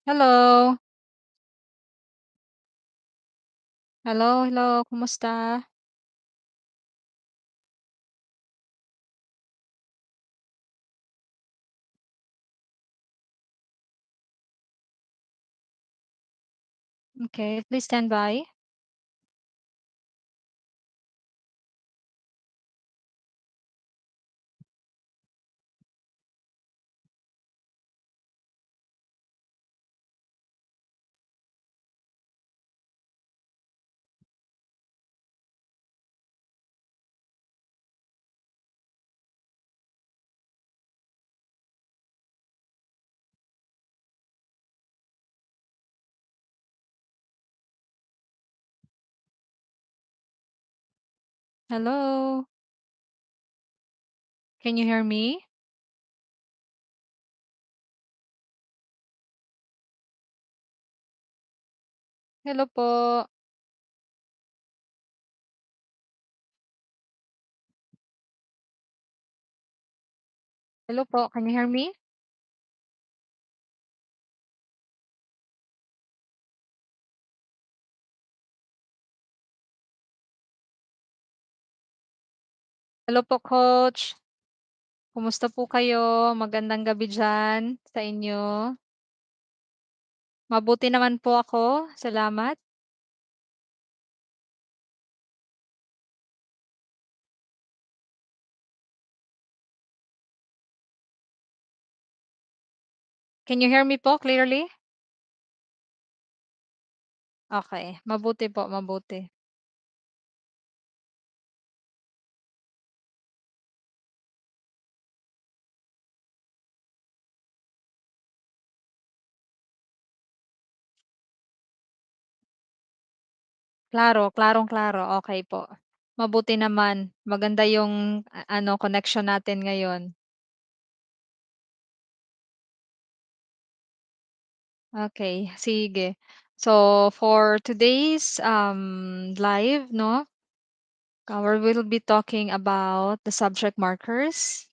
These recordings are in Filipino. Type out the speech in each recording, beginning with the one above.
Hello. Hello, hello, kumusta? Okay, please stand by. Hello, can you hear me? Hello po. Hello po, can you hear me? Hello po, coach. Kumusta po kayo? Magandang gabi diyan sa inyo. Mabuti naman po ako, salamat. Can you hear me po clearly? Okay, mabuti po, mabuti. Klaro, klarong-klaro, okay po. Mabuti naman, maganda yung connection natin ngayon. Okay, sige. So, for today's, live 'no, we will be talking about the subject markers.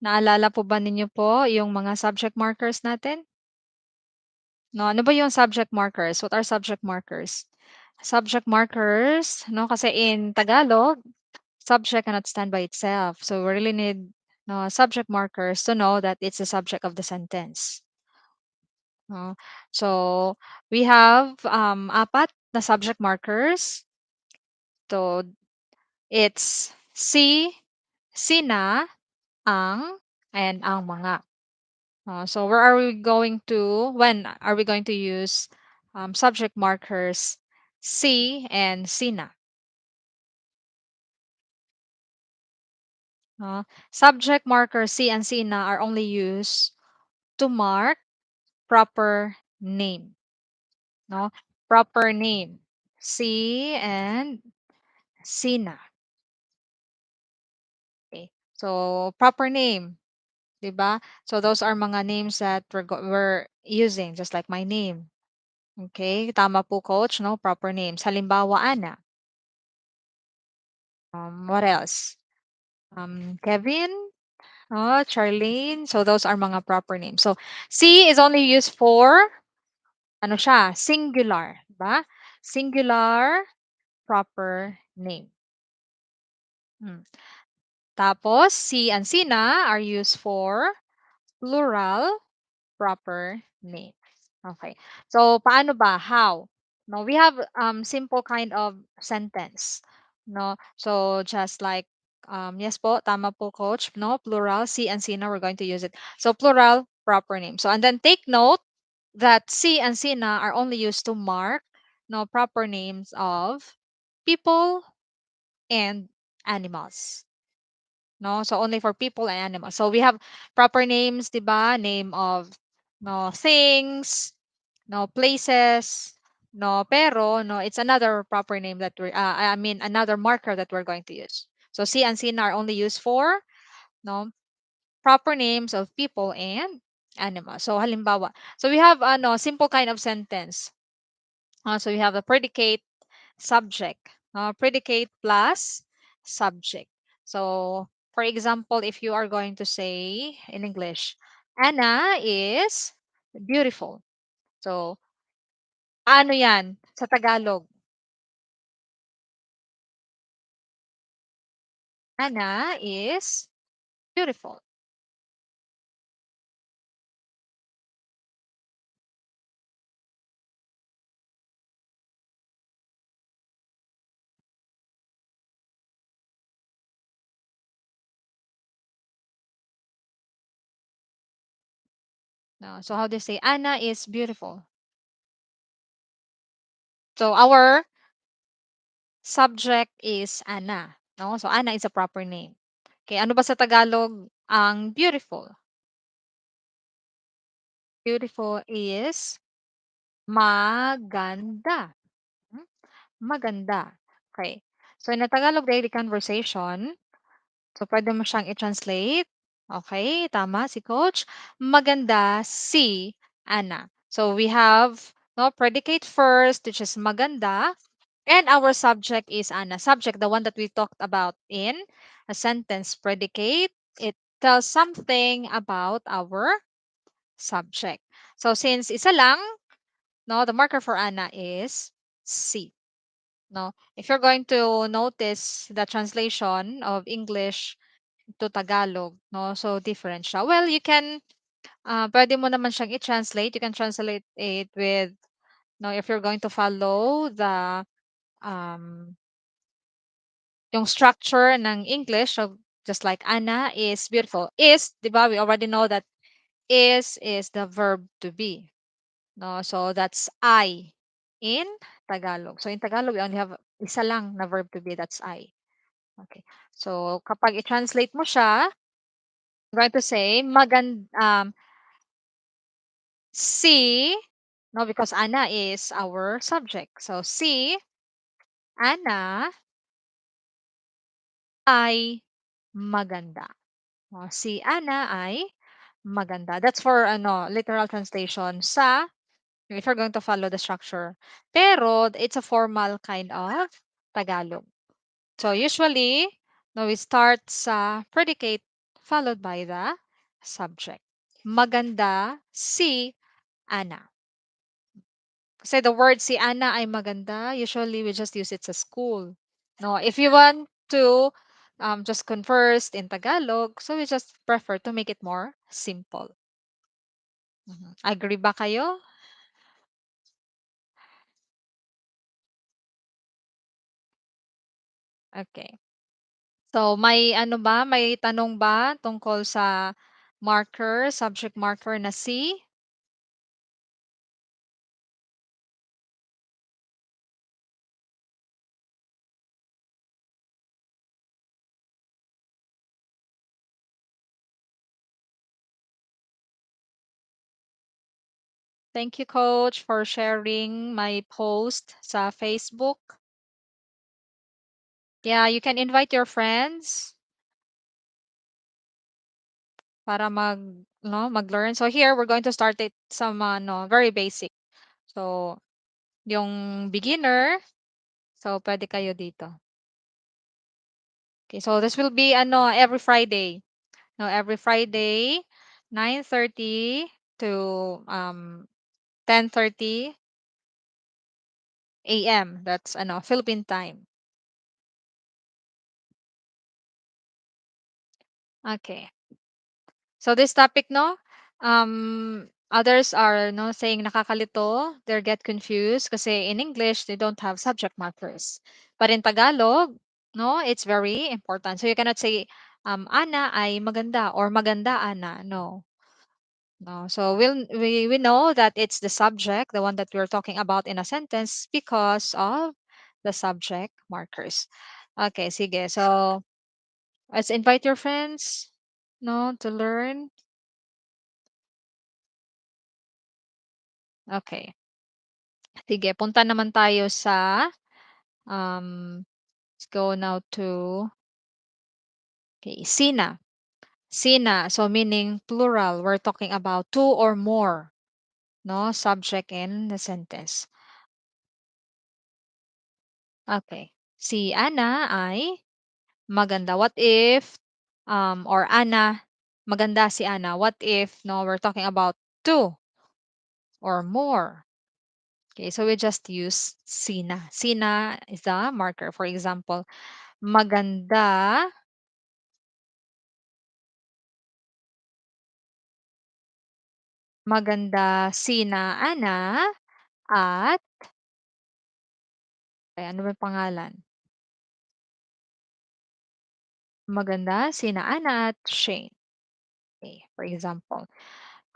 Naalala po ba ninyo po yung mga subject markers natin? 'No, ano ba yung subject markers? What are subject markers? Subject markers 'no, kasi in Tagalog, subject cannot stand by itself. So, we really need, no, subject markers to know that it's the subject of the sentence, 'no. So, we have, apat na subject markers. So, it's si, sina, ang, and ang mga. So where are we going to when are we going to use subject markers si and sina? Subject markers si and sina are only used to mark proper name. No, proper name. Si and sina. Okay. So proper name, 'di ba? So those are mga names that we're using just like my name. Okay, tama po coach, no? Proper names. Halimbawa, Ana. What else? Kevin, Charlene. So those are mga proper names. So C is only used for ano siya, singular, 'di ba? Singular proper name. Hmm. Tapos C and Sina are used for plural proper name. Okay. So, paano ba? How? No, we have simple kind of sentence. No, so just like yes po, tama po coach. No, plural si and sina. We're going to use it. So plural proper name. So and then take note that si and sina are only used to mark no proper names of people and animals. No, so only for people and animals. So we have proper names, 'di ba? Name of no things, no places, no pero, no it's another proper name that I mean another marker that we're going to use. So si and sin are only used for no proper names of people and animals. So halimbawa, so we have no simple kind of sentence. So we have the predicate subject. Predicate plus subject. So, for example, if you are going to say in English, Anna is beautiful. So, ano 'yan sa Tagalog? Ana is beautiful. No, so how do you say Ana is beautiful? So our subject is Ana, no? So Ana is a proper name. Okay, ano ba sa Tagalog ang beautiful? Beautiful is maganda. Hmm, maganda. Okay. So in a Tagalog daily conversation, so pwede mo siyang i-translate. Okay, tama si coach. Maganda si Ana. So we have no predicate first, which is maganda, and our subject is Ana. Subject, the one that we talked about in a sentence predicate. It tells something about our subject. So since isa lang, no, the marker for Ana is C. No, if you're going to notice the translation of English to Tagalog, no, so different siya. Well, you can, pwede mo naman siyang i-translate. You can translate it with, no, if you're going to follow the, um, yung structure ng English. So, just like Ana is beautiful. Is, di ba, we already know that is the verb to be. No, so that's I in Tagalog. So in Tagalog, we only have isa lang na verb to be, that's I. Okay. So kapag i-translate mo siya, I'm going to say si, no, because Ana is our subject. So si Ana ay maganda. Oh, si Ana ay maganda. That's for ano, literal translation sa if you're going to follow the structure. Pero it's a formal kind of Tagalog. So usually, no, we start sa predicate followed by the subject. Maganda si Ana. Kasi the word si Ana ay maganda, usually we just use it sa school. No, if you want to just converse in Tagalog, so we just prefer to make it more simple. Mhm. Agree ba kayo? Okay. So may ano ba, may tanong ba tungkol sa marker, subject marker na si? Thank you, Coach, for sharing my post sa Facebook. Yeah, you can invite your friends para mag-learn. So here, we're going to start it some very basic. So, yung beginner, so pwede kayo dito. Okay, so this will be every Friday. No, every Friday, 9:30 to 10:30 a.m. That's Philippine time. Okay. So this topic, no, others are no saying nakakalito. They get confused kasi in English they don't have subject markers, but in Tagalog, no, it's very important. So you cannot say Ana ay maganda or maganda Ana. No, no. So we know that it's the subject, the one that we're talking about in a sentence because of the subject markers. Okay, sige. So let's invite your friends, no, to learn. Okay. Sige, punta naman tayo sa, let's go now to, okay, sina. Sina, so meaning plural. We're talking about two or more, no, subject in the sentence. Okay. Si Ana ay maganda. What if, or Ana, maganda si Ana. What if, no, we're talking about two. or more. Okay, so we just use sina. Sina is the marker. For example, maganda, maganda sina Ana at, ay, ano ba yung pangalan? Maganda sina Ana at Shane. Okay, for example.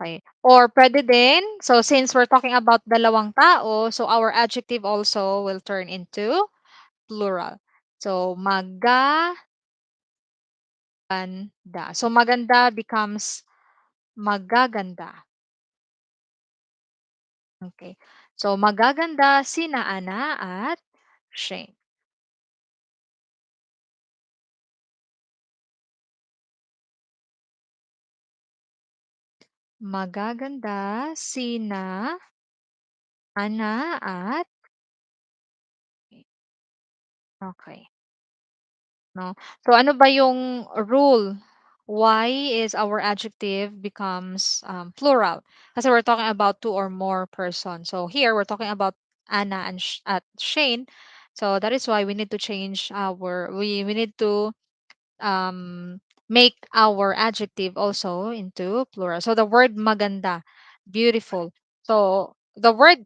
Okay. Or pwede din, so since we're talking about dalawang tao, so our adjective also will turn into plural. So magaganda. So maganda becomes magaganda. Okay. So magaganda sina Ana at Shane. Magaganda sina Ana at, okay. No? So ano ba yung rule? Why is our adjective becomes plural? Kasi we're talking about two or more persons. So here we're talking about Anna and at Shane. So that is why we need to change we need to um make our adjective also into plural. So the word maganda, beautiful. So the root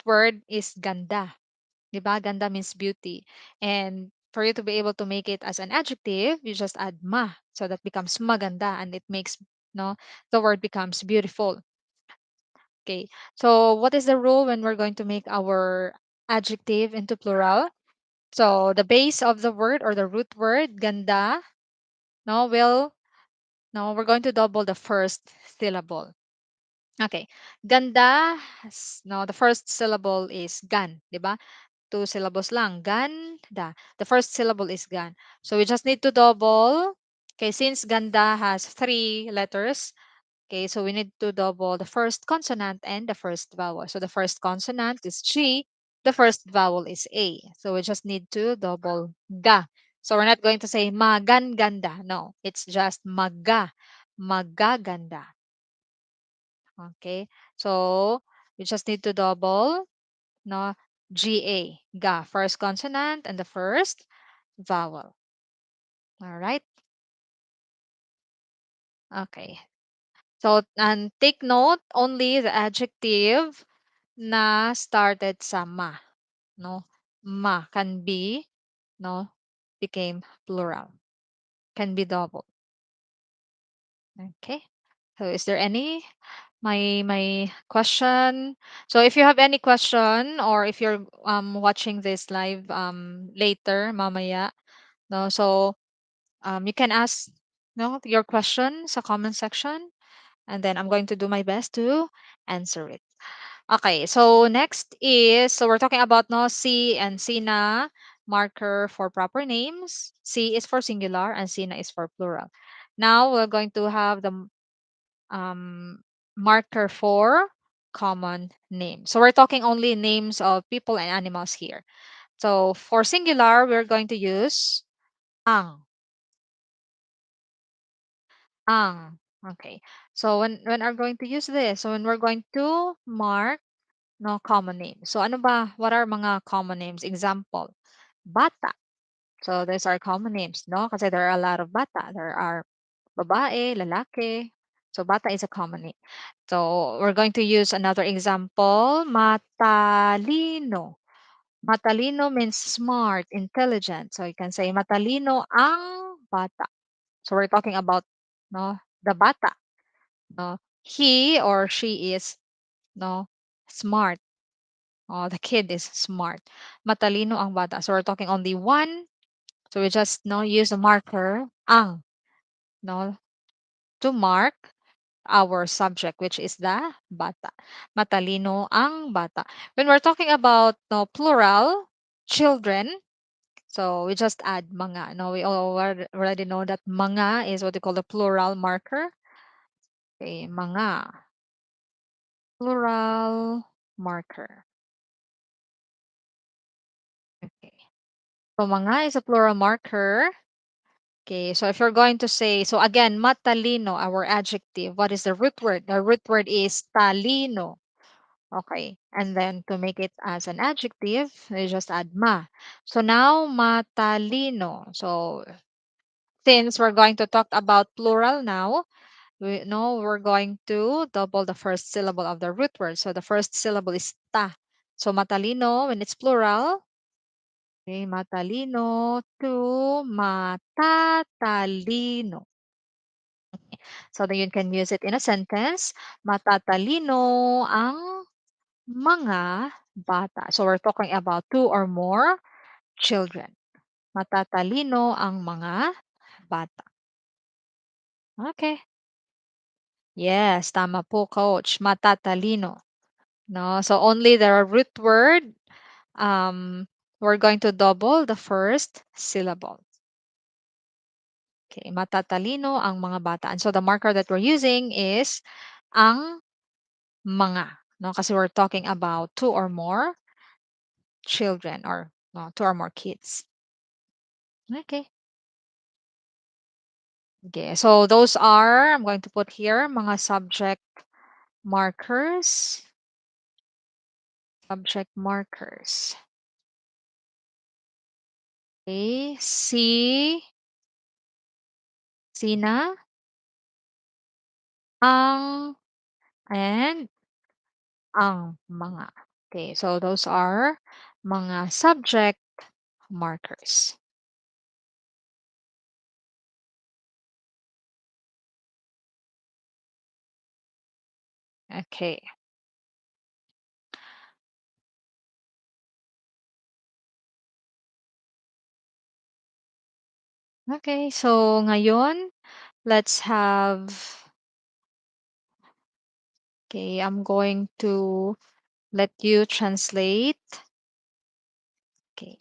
word is ganda. 'Di ba? Ganda means beauty. And for you to be able to make it as an adjective, you just add ma. So that becomes maganda and it makes, no, the word becomes beautiful. Okay. So what is the rule when we're going to make our adjective into plural? So the base of the word or the root word, ganda, no, will, no, we're going to double the first syllable. Okay. Ganda, no, the first syllable is gan, 'di ba? Two syllables lang. Ganda. The first syllable is gan. So we just need to double. Okay, since ganda has three letters, okay, so we need to double the first consonant and the first vowel. So the first consonant is G, the first vowel is A. So we just need to double ga. So we're not going to say maganganda. No, it's just magaganda. Okay, so we just need to double, no, GA, ga, first consonant and the first vowel. All right. Okay. So, and take note only the adjective na started sa ma, no? Ma can be, no, became plural, can be double. Okay. So is there any my question? So if you have any question or if you're watching this live later mamaya, no, so you can ask, no, your question sa comment section, and then I'm going to do my best to answer it. Okay, so next is, so we're talking about, no, C and Sina marker for proper names. C is for singular and Sina is for plural. Now we're going to have the um, marker for common names. So we're talking only names of people and animals here. So for singular, we're going to use ang. Ang. Okay. So when are going to use this? So when we're going to mark, no, common names. So ano ba? What are mga common names? Example, bata. So those are common names, no? Kasi there are a lot of bata. There are babae, lalaki. So bata is a common name. So we're going to use another example, matalino. Matalino means smart, intelligent. So you can say matalino ang bata. So we're talking about, no, the bata. No, he or she is, no, smart. Oh, the kid is smart. Matalino ang bata. So we're talking only one. So we just, no, use a marker ang, no, to mark our subject, which is the bata. Matalino ang bata. When we're talking about, no, plural, children, so we just add mga. No, we already know that mga is what we call the plural marker. Okay, mga. Plural marker. Okay. So mga is a plural marker. Okay, so if you're going to say, so again, matalino, our adjective, what is the root word? The root word is talino. Okay, and then to make it as an adjective, we just add ma. So now matalino. So since we're going to talk about plural now, we know we're going to double the first syllable of the root word. So the first syllable is ta. So matalino, when it's plural, okay, matalino to matatalino. So then you can use it in a sentence. Matatalino ang mga bata. So we're talking about two or more children. Matatalino ang mga bata. Okay. Yes, tama po, coach. Matatalino. No, so only the root word, we're going to double the first syllable. Okay, matatalino ang mga bata. And so the marker that we're using is ang mga. No, kasi we're talking about two or more children or no, two or more kids. Okay. Okay, so those are, I'm going to put here, mga subject markers. Subject markers. Okay, sina, ang, and ang mga. Okay, so those are mga subject markers. Okay. Okay, so ngayon, let's have, okay, I'm going to let you translate. Okay.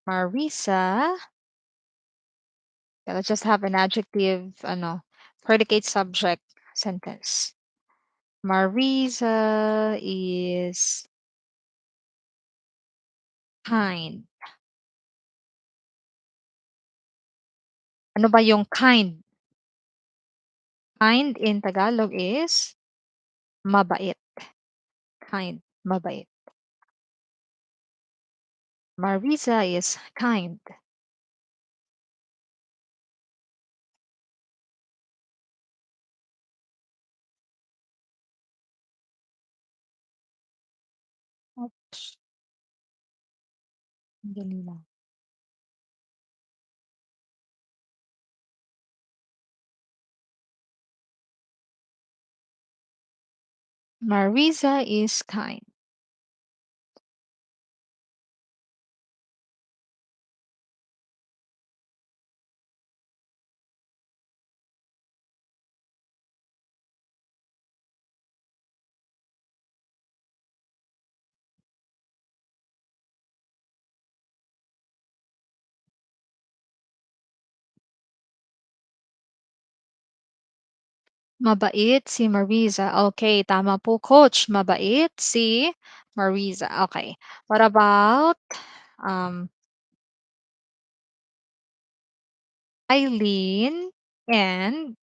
Marisa, okay, let's just have an adjective, ano, predicate subject sentence. Marisa is kind. Ano ba yung kind? Kind in Tagalog is mabait. Kind, mabait. Marisa is kind. Oops, dali lang. Marisa is kind. Mabait si Marisa. Okay, tama po, coach. Mabait si Marisa. Okay. What about um, Eileen and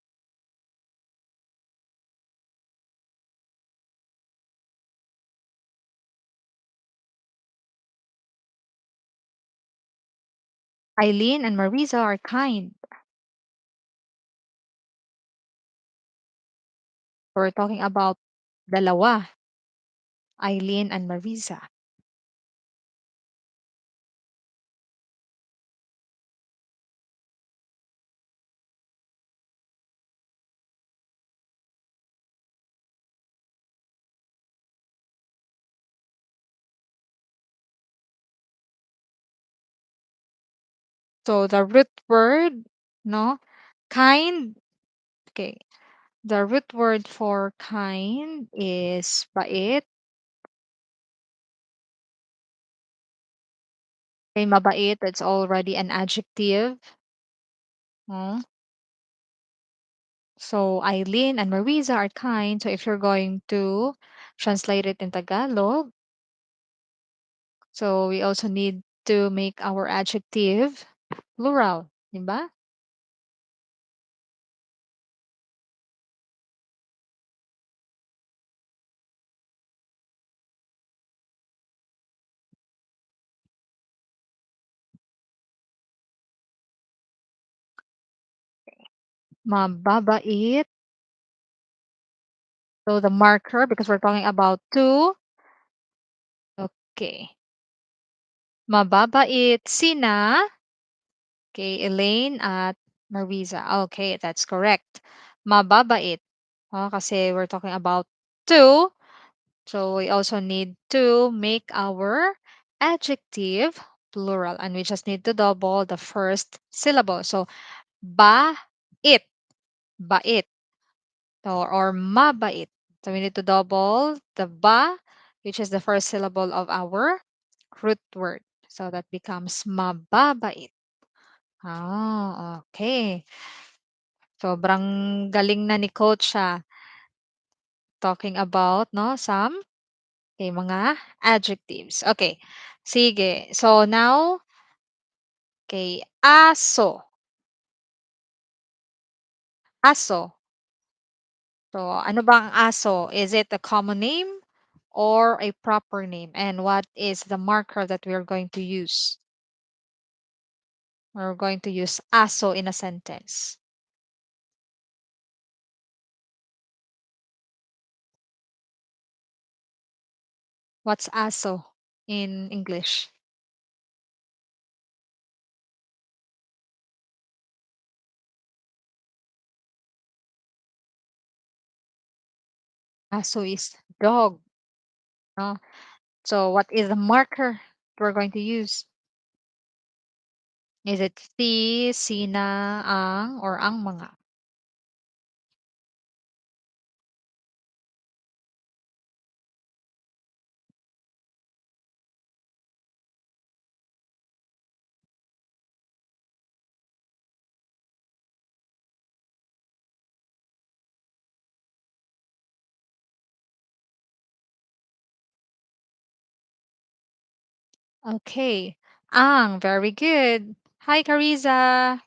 Marisa are kind. We're talking about dalawa, Eileen and Marisa. So the root word, no, kind. Okay, the root word for kind is bait. Okay, mabait, it's already an adjective. No? So Eileen and Marisa are kind. So if you're going to translate it in Tagalog, so we also need to make our adjective plural, 'di ba? Mababait. So the marker, because we're talking about two. Okay. Mababait sina. Okay, Elaine at Marisa. Okay, that's correct. Mababait. Kasi we're talking about two. So we also need to make our adjective plural, and we just need to double the first syllable. So bait, bait, or mabait. So we need to double the ba, which is the first syllable of our root word. So that becomes mababait. Okay. Sobrang galing na ni coach siya talking about, no, some mga adjectives. Okay. Sige. So now, okay, aso. Aso. So ano ba ang aso? Is it a common name or a proper name? And what is the marker that we are going to use? We're going to use aso in a sentence. What's aso in English? Aso is dog. No? So what is the marker we're going to use? Is it si, sina, ang, or ang mga? Okay. Ang, very good. Hi, Carissa.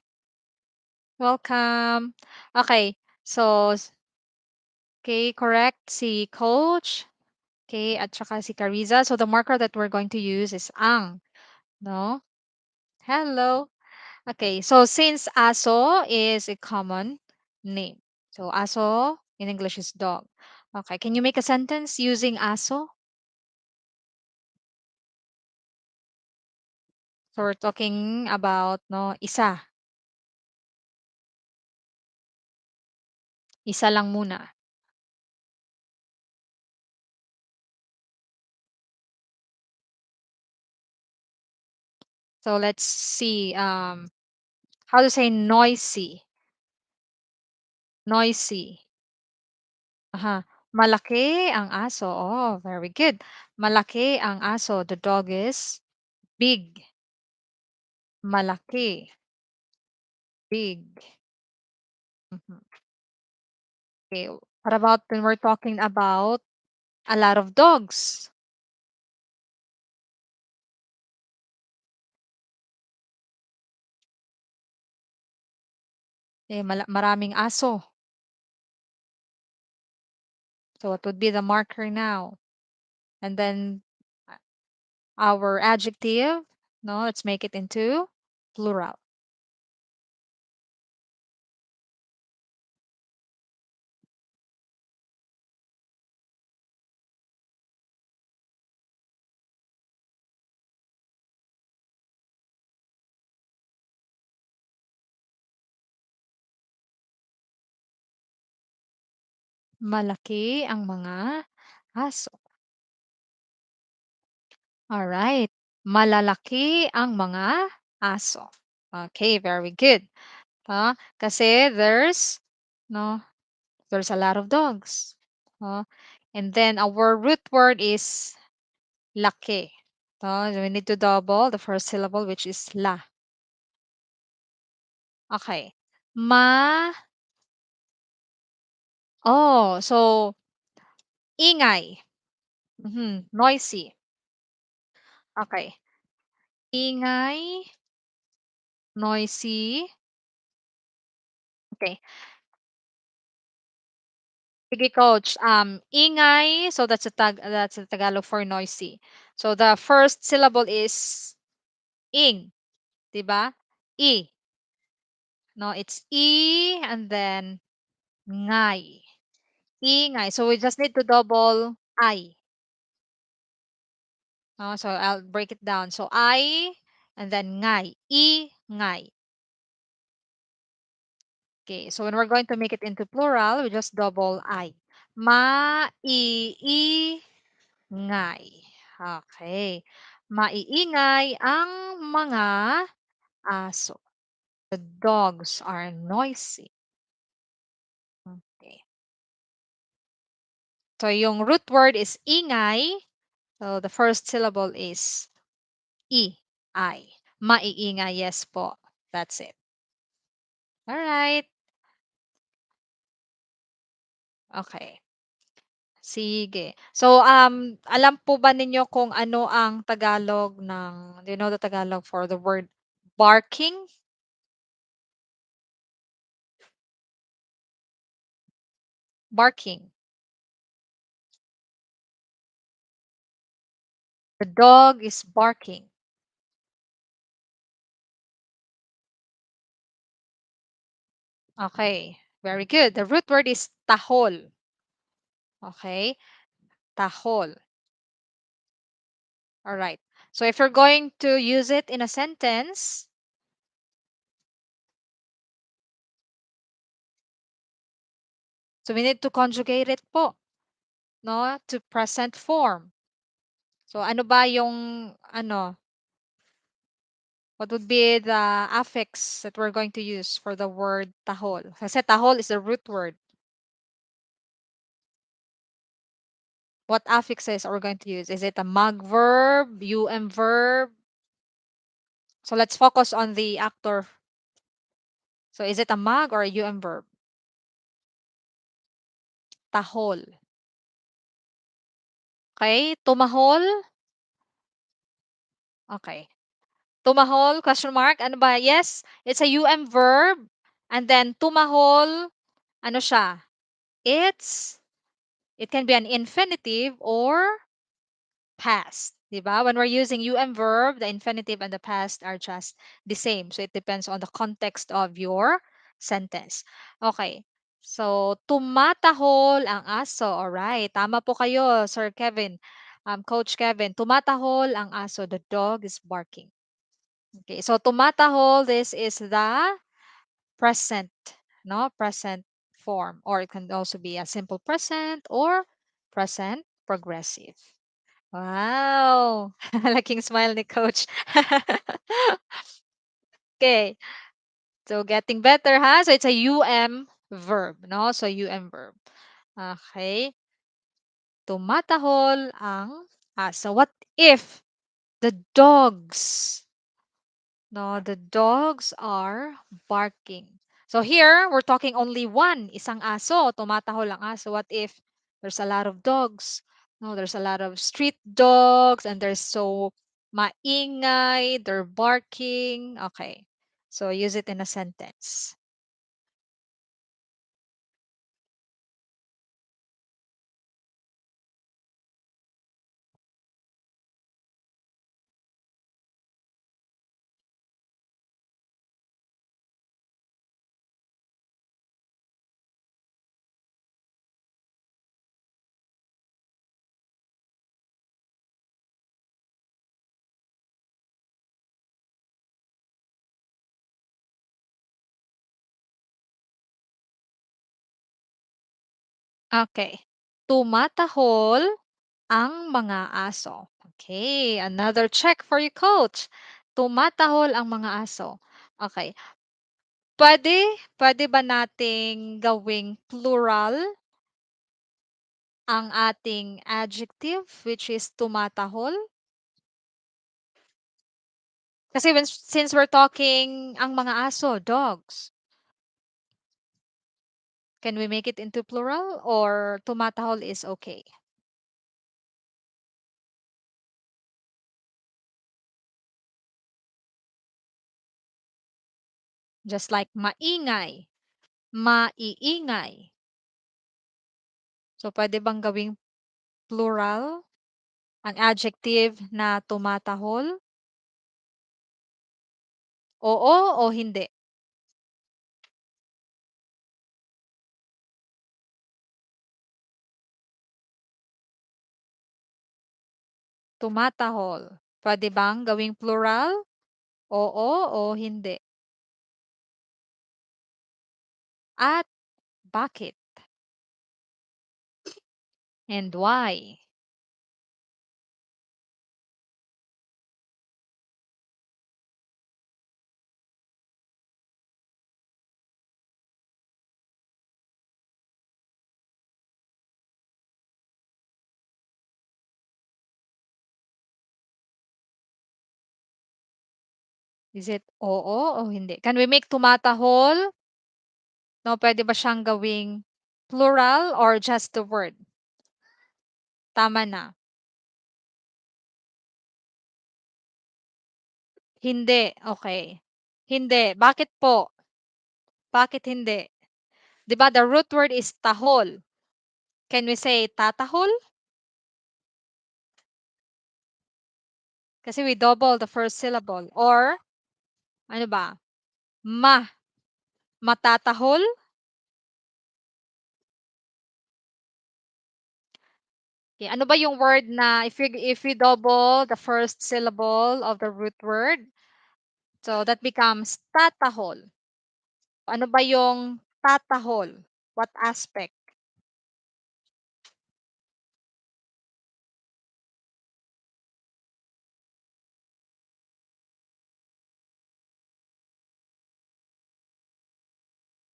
Welcome. Okay. So, okay, correct. Si Coach. Okay, at saka si Carissa. So, the marker that we're going to use is ang. No? Hello. Okay, so since aso is a common name. So, aso in English is dog. Okay, can you make a sentence using aso? So, we're talking about, no, isa. Isa lang muna. So, let's see. How to say noisy? Noisy. Aha. Malaki ang aso. Oh, very good. Malaki ang aso. The dog is big. Malaki. Big. Mhm. Okay. What about when we're talking about a lot of dogs? Maraming aso. So what would be the marker now? And then our adjective. No, let's make it into plural. Malaki ang mga aso. Alright. Malalaki ang mga aso. Okay, very good. Kasi no, there's a lot of dogs. And then our root word is laki. So we need to double the first syllable, which is la. Okay. Ma. Oh, so ingay. Noisy. Okay. Ingay, noisy. Okay. Sige, coach. Ingay. So that's the Tagalog for noisy. So the first syllable is ing, 'di ba? E. No, it's e and then ngay. Ingay. So we just need to double I. So I'll break it down. So I and then ngay. Ngay. Okay. So when we're going to make it into plural, we just double I. Maiingay. Okay. Maiingay ang mga aso. The dogs are noisy. Okay. So yung root word is ingay. So the first syllable is I. Maiingay, yes po. That's it. All right. Okay. Sige. So, alam po ba ninyo kung ano ang Tagalog ng, do you know the Tagalog for the word barking? Barking. The dog is barking. Okay. Very good. The root word is tahol. Okay. Tahol. All right. So if you're going to use it in a sentence, so we need to conjugate it po, no, to present form. So ano ba yung ano, what would be the affix that we're going to use for the word tahol? Kasi tahol is the root word. What affixes are we going to use? Is it a mag verb, verb? So let's focus on the actor. So is it a mag or a verb? Tahol. Okay, tumahol. Okay. Tumahol, question mark. Ano ba? Yes, it's a verb. And then tumahol, ano siya? It can be an infinitive or past. Diba? When we're using verb, the infinitive and the past are just the same. So it depends on the context of your sentence. Okay. So, tumatahol ang aso. Alright. Tama po kayo, Sir Kevin. Coach Kevin. Tumatahol ang aso. The dog is barking. Okay. So, tumatahol, this is the present, no? Present form. Or it can also be a simple present or present progressive. Wow! Laking smile ni coach. Okay. So getting better ha. So it's a verb, no? So verb. Okay. Tumatahol ang aso. What if the dogs, no, the dogs are barking? So here, we're talking only one, isang aso, tumatahol ang aso. What if there's a lot of dogs? No, there's a lot of street dogs and there's so maingay, they're barking. Okay. So use it in a sentence. Okay. Tumatahol ang mga aso. Okay, another check for you, coach. Tumatahol ang mga aso. Okay. Pwede ba nating gawing plural ang ating adjective, which is tumatahol? Kasi since we're talking ang mga aso, dogs, can we make it into plural or tumatahol is okay? Just like maingay, maiingay. So, pwede bang gawing plural ang adjective na tumatahol? Oo o hindi? Tumatahol. Pwede bang gawing plural? Oo o hindi? At bakit? And why? Is it oo o hindi? Can we make tumatahol? No, pwede ba siyang gawing plural or just the word? Tama na. Hindi. Okay. Hindi. Bakit po? Bakit hindi? 'Di ba the root word is tahol. Can we say tatahol? Kasi we double the first syllable. Or ano ba? Matatahol? Okay, ano ba yung word na if you double the first syllable of the root word, so that becomes tatahol. Ano ba yung tatahol? What aspect?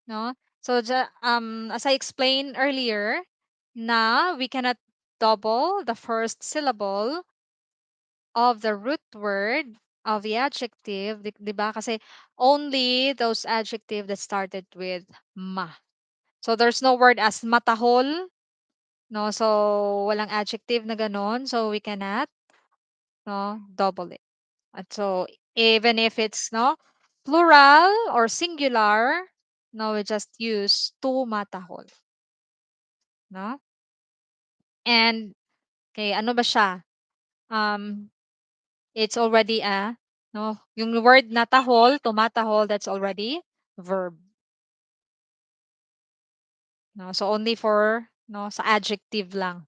No? So as I explained earlier, na we cannot double the first syllable of the root word of the adjective, 'di ba? Kasi only those adjective that started with ma. So there's no word as matahol, no? So walang adjective na ganon, so we cannot no double it. At so even if it's no plural or singular, no, we just use tu matahol, no? And okay, ano ba siya? Um it's already a no, yung word na tahol, tumatahol, that's already verb. No, so only for no sa adjective lang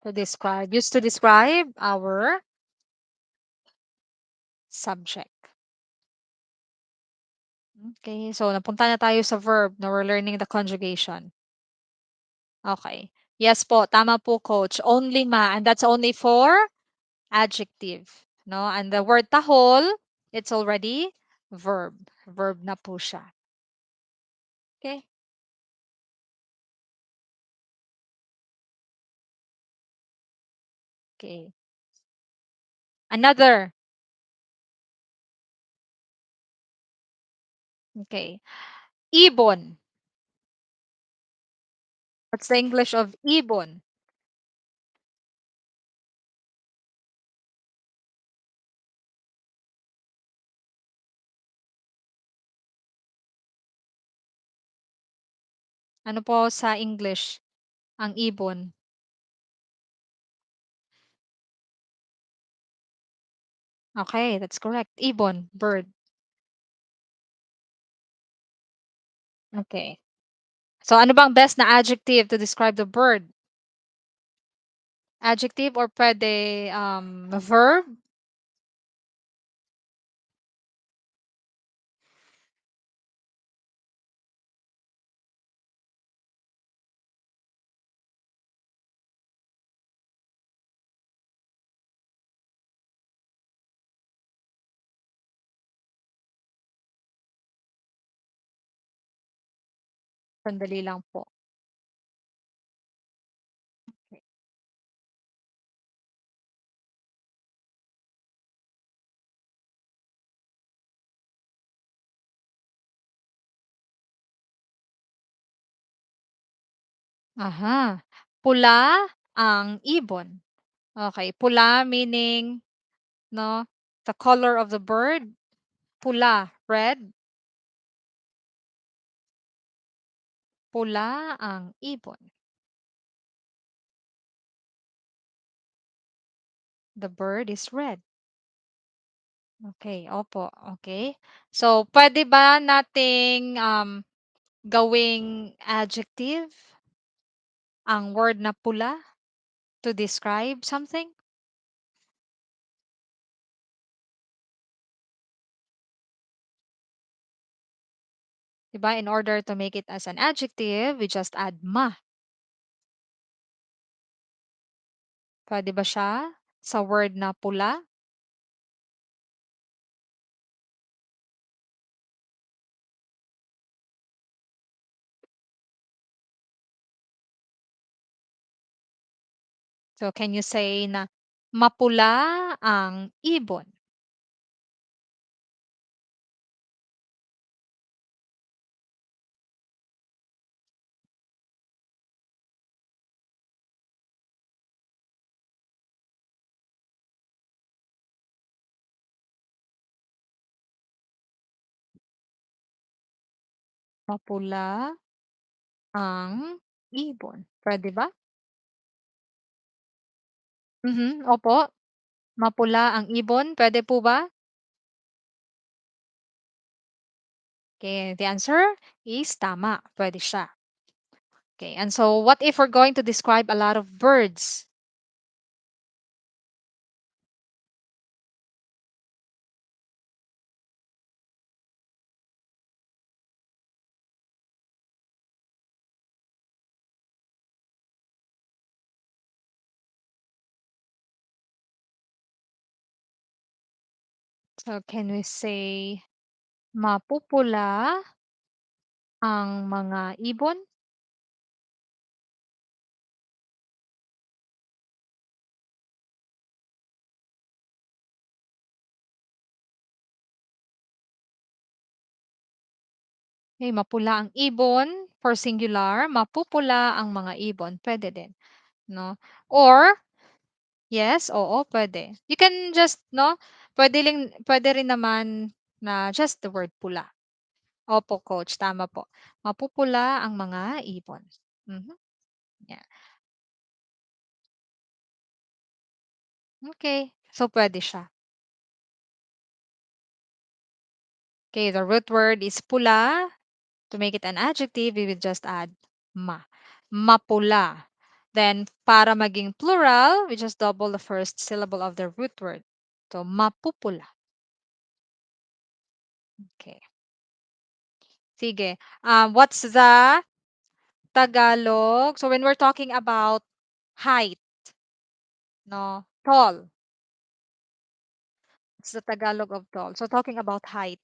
to describe, used to describe our subject. Okay, so napunta na tayo sa verb. Now we're learning the conjugation. Okay. Yes po, tama po coach. Only ma, and that's only for adjective. No? And the word tahol, it's already verb. Verb na po siya. Okay? Okay. Another. Okay. Ibon. What's the English of ibon? Ano po sa English ang ibon? Okay, that's correct. Ibon, bird. Okay. So ano bang best na adjective to describe the bird? Adjective or pwede verb? Sandali lang po. Aha. Pula ang ibon. Okay, pula meaning no, the color of the bird. Pula, red. Pula ang ibon. The bird is red. Okay, opo, okay. So, pwede ba nating, gawing adjective ang word na pula to describe something? 'Di ba, in order to make it as an adjective, we just add "ma." Puwede ba siya sa word na pula? So, can you say na, "Mapula ang ibon." Mapula ang ibon, puwede ba? Opo. Mapula ang ibon, puwede po ba? Okay, the answer is tama, puwede siya. Okay, and so what if we're going to describe a lot of birds? So, can we say, "Mapupula ang mga ibon"? Okay, mapula ang ibon for singular, mapupula ang mga ibon, puwede din, 'no? Or yes, oo, puwede. You can just 'no, puwede rin naman na just the word pula. Opo, coach, tama po. Mapupula ang mga ibon. Mhm, yeah. Okay, so puwede siya. Okay, the root word is pula. To make it an adjective, we will just add "ma." Mapula. Then, para maging plural, we just double the first syllable of the root word. So, mapupula. Okay. Sige. What's the Tagalog? So, when we're talking about height, no, tall. It's the Tagalog of tall. So, talking about height.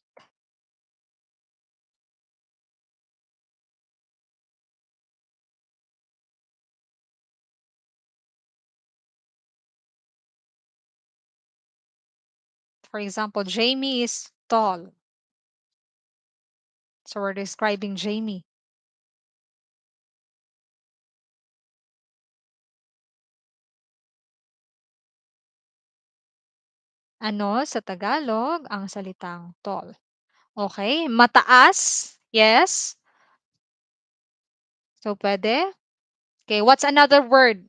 For example, Jamie is tall. So, we're describing Jamie. Ano sa Tagalog ang salitang tall? Okay, mataas, yes. So, puwede. Okay, what's another word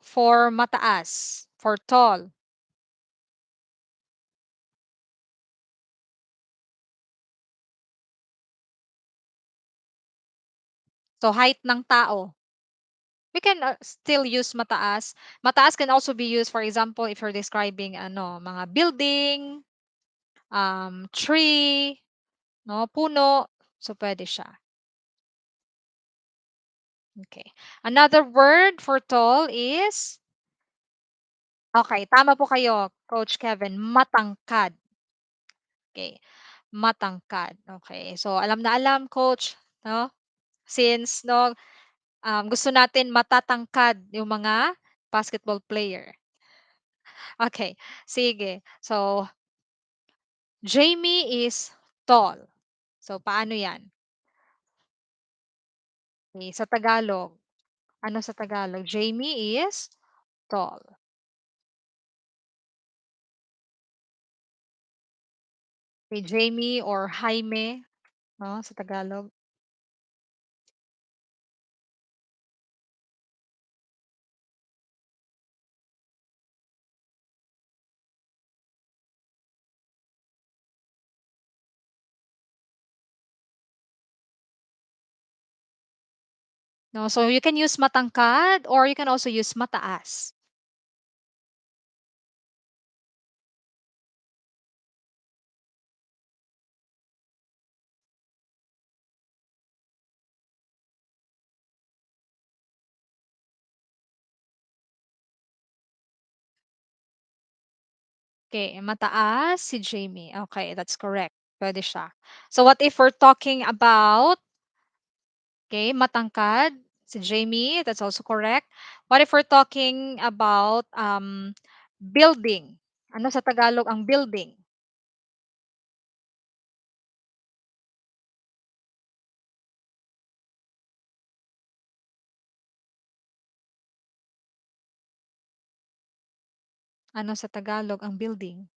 for mataas, for tall? So, height ng tao. We can still use mataas. Mataas can also be used, for example, if you're describing ano, mga building, tree, no, puno. So, puwede siya. Okay. Another word for tall is, okay, tama po kayo, Coach Kevin, matangkad. Okay, matangkad. Okay. So, alam na alam, Coach, no? Since 'no, gusto natin matatangkad yung mga basketball player. Okay, sige. So, Jamie is tall. So, paano 'yan? Eh, sa Tagalog, ano sa Tagalog? Jamie is tall. Kay Jamie or Jaime, no, sa Tagalog. No, so you can use matangkad or you can also use mataas. Okay, mataas si Jamie. Okay, that's correct. Pwede siya. So what if we're talking about, okay, matangkad si Jamie, that's also correct. What if we're talking about building? Ano sa Tagalog ang building? Ano sa Tagalog ang building?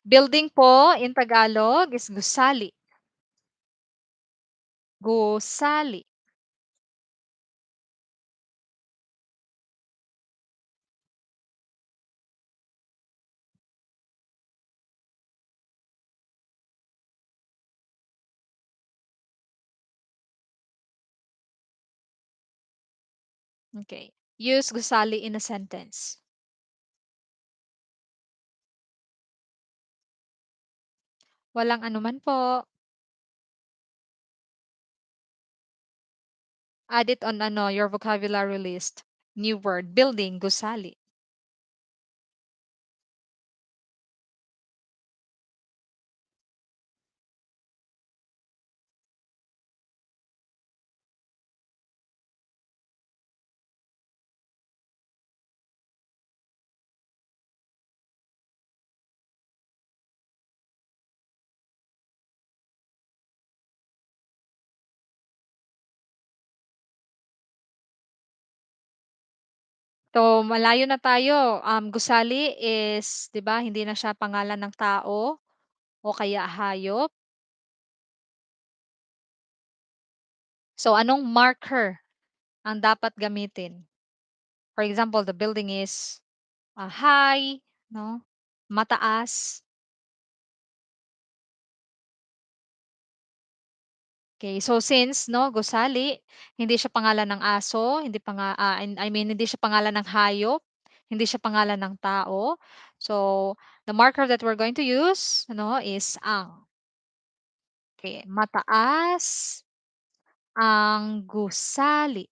Building po in Tagalog is gusali. Gusali. Okay. Use gusali in a sentence. Walang anuman po. Add it on ano, your vocabulary list. New word, building, gusali. So, malayo na tayo. Gusali is, 'di ba, hindi na siya pangalan ng tao o kaya hayop. So, anong marker ang dapat gamitin? For example, the building is high, no? Mataas. Okay, so since, no, gusali, hindi siya pangalan ng aso, hindi I mean, hindi siya pangalan ng hayop, hindi siya pangalan ng tao. So, the marker that we're going to use, no, is ang. Okay, mataas ang gusali.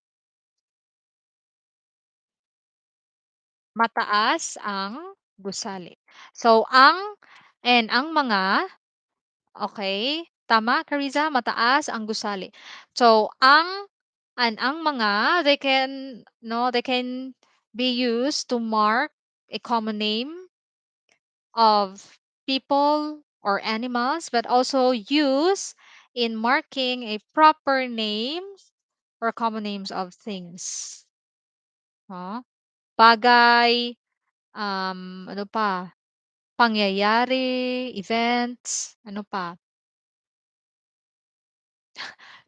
Mataas ang gusali. So, ang mga, okay, tama, Kariza, mataas ang gusali. So, ang mga, they can be used to mark a common name of people or animals, but also used in marking a proper name or common names of things. Huh? Bagay, ano pa, pangyayari, events, ano pa.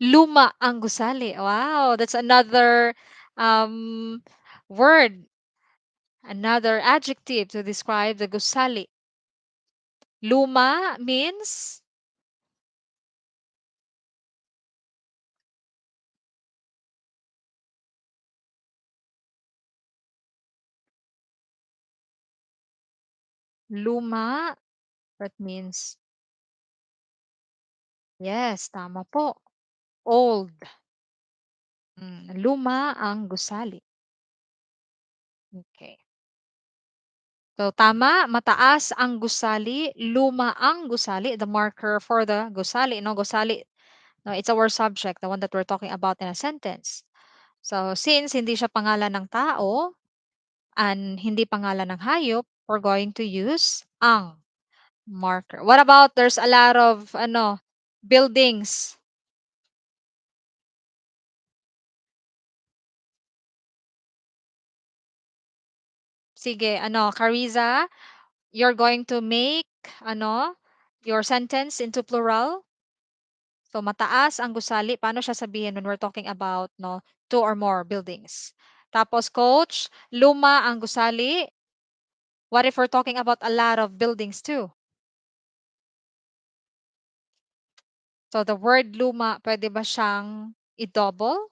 Luma ang gusali. Wow, that's another um, word, another adjective to describe the gusali. Luma means luma. That means, yes, tama po. Old. Luma ang gusali. Okay. So, tama, mataas ang gusali, luma ang gusali, the marker for the gusali. No, gusali, no, it's our subject, the one that we're talking about in a sentence. So, since hindi siya pangalan ng tao and hindi pangalan ng hayop, we're going to use ang marker. What about there's a lot of ano, buildings. Sige, ano, Kariza, you're going to make, ano, your sentence into plural. So, mataas ang gusali. Paano siya sabihin when we're talking about, no, two or more buildings? Tapos, coach, luma ang gusali. What if we're talking about a lot of buildings too? So, the word luma, pwede ba siyang i-double?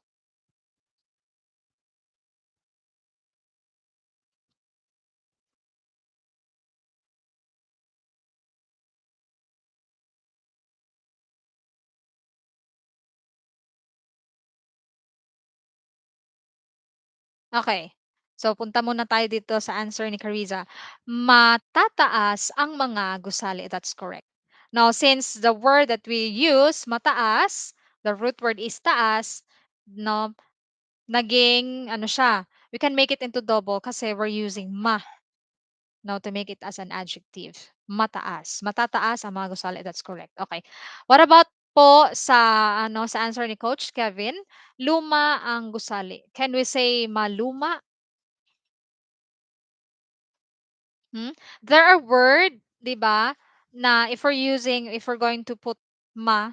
Okay. So, punta muna tayo dito sa answer ni Kariza. Matataas ang mga gusali. That's correct. Now, since the word that we use, mataas, the root word is taas, no, naging, ano siya, we can make it into double kasi we're using ma now to make it as an adjective. Mataas. Matataas ang mga gusali. That's correct. Okay. What about po sa, ano, sa answer ni Coach Kevin? Luma ang gusali. Can we say maluma? Hmm? There are word, 'di ba, na if we're going to put ma,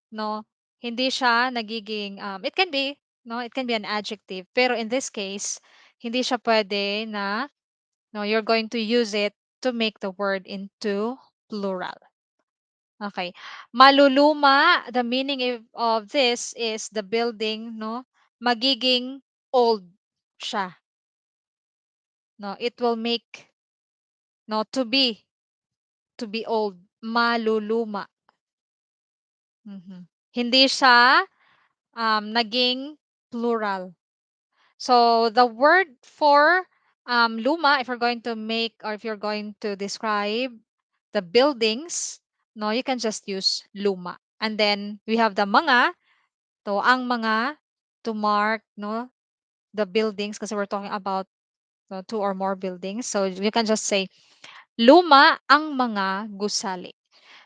no, hindi siya nagiging it can be, no, it can be an adjective. Pero in this case, hindi siya pwede na, no, you're going to use it to make the word into plural. Okay. Maluluma, the meaning of this is the building, no, magiging old siya. No, it will make, no, to be old. Maluluma. Mhm. Hindi siya naging plural. So the word for luma, if you're going to make or if you're going to describe the buildings, no, you can just use luma. And then we have the mga, to ang mga, to mark, no, the buildings kasi we're talking about, no, two or more buildings. So you can just say luma ang mga gusali.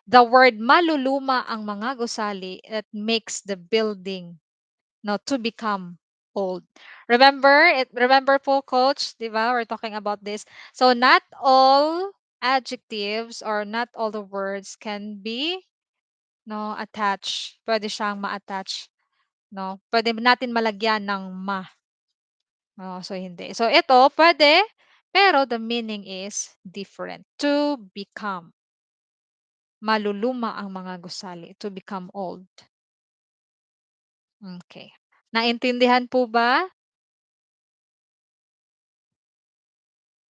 The word maluluma ang mga gusali, it makes the building, no, to become old. Remember po, coach, 'di ba? We're talking about this. So not all adjectives or not all the words can be, no, attached. Pwede siyang ma-attach, no. Pwede natin malagyan ng ma. No, so hindi. So ito pwede, pero the meaning is different. To become. Maluluma ang mga gusali, to become old. Okay. Naintindihan po ba?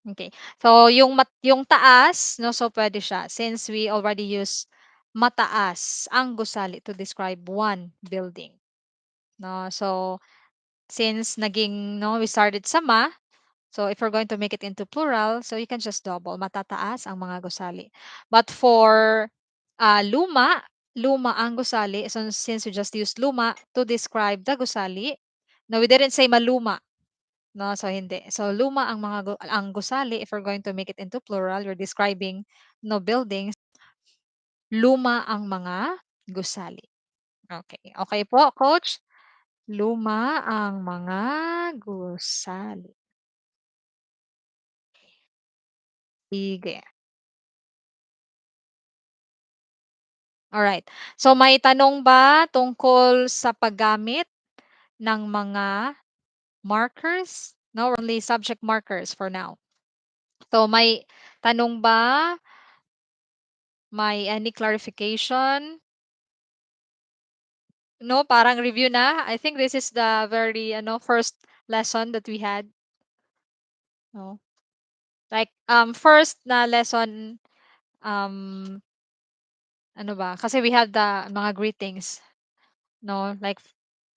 Okay. So yung taas, no, so pwede siya since we already use mataas ang gusali to describe one building. No, so since naging, no, we started sa ma, so if we're going to make it into plural, so you can just double matataas ang mga gusali. But for luma, luma ang gusali, so since we just used luma to describe the gusali, no, we didn't say maluma. No, so hindi. So luma ang mga ang gusali, if we're going to make it into plural, you're describing, no, buildings, luma ang mga gusali. Okay. Okay po, coach? Luma ang mga gusali. Sige. Alright. So may tanong ba tungkol sa paggamit ng mga markers? No, we're only subject markers for now. So may tanong ba? May any clarification? No, parang review na. I think this is the very ano first lesson that we had. No. Like first na lesson um ano ba? Kasi we had the mga greetings, no? Like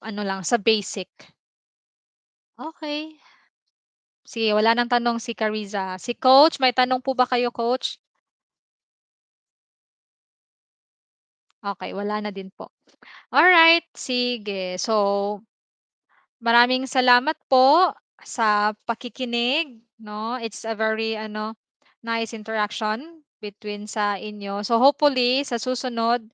ano lang sa basic. Okay. Sige, wala nang tanong si Kariza. Si coach, may tanong po ba kayo, coach? Okay, wala na din po. Alright, sige. So, maraming salamat po sa pakikinig, no? It's a very ano nice interaction between sa inyo. So hopefully sa susunod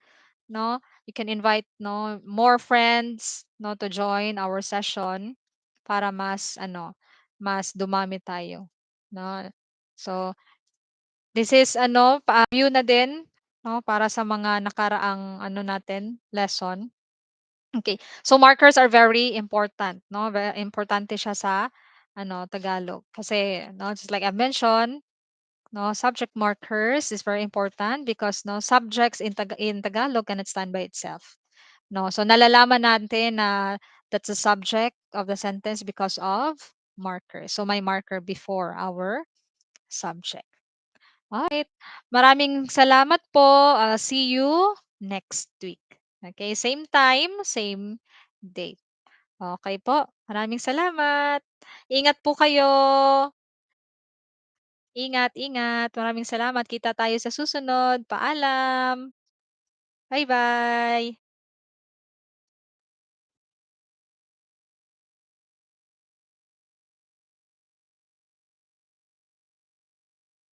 no? You can invite, no, more friends, no, to join our session para mas ano, mas dumami tayo, no? So, this is ano, pa-view na din, no, para sa mga nakaraang ano natin, lesson. Okay. So markers are very important, no? Very importante siya sa ano, Tagalog. Kasi, no, just like I mentioned, no, subject markers is very important because no subjects in Tagalog cannot stand by itself. No, so nalalaman natin na that's the subject of the sentence because of markers. So may marker before our subject. Alright. Maraming salamat po. See you next week. Okay, same time, same date. Okay po. Maraming salamat. Ingat po kayo. Ingat, ingat. Maraming salamat. Kita tayo sa susunod. Paalam. Bye-bye.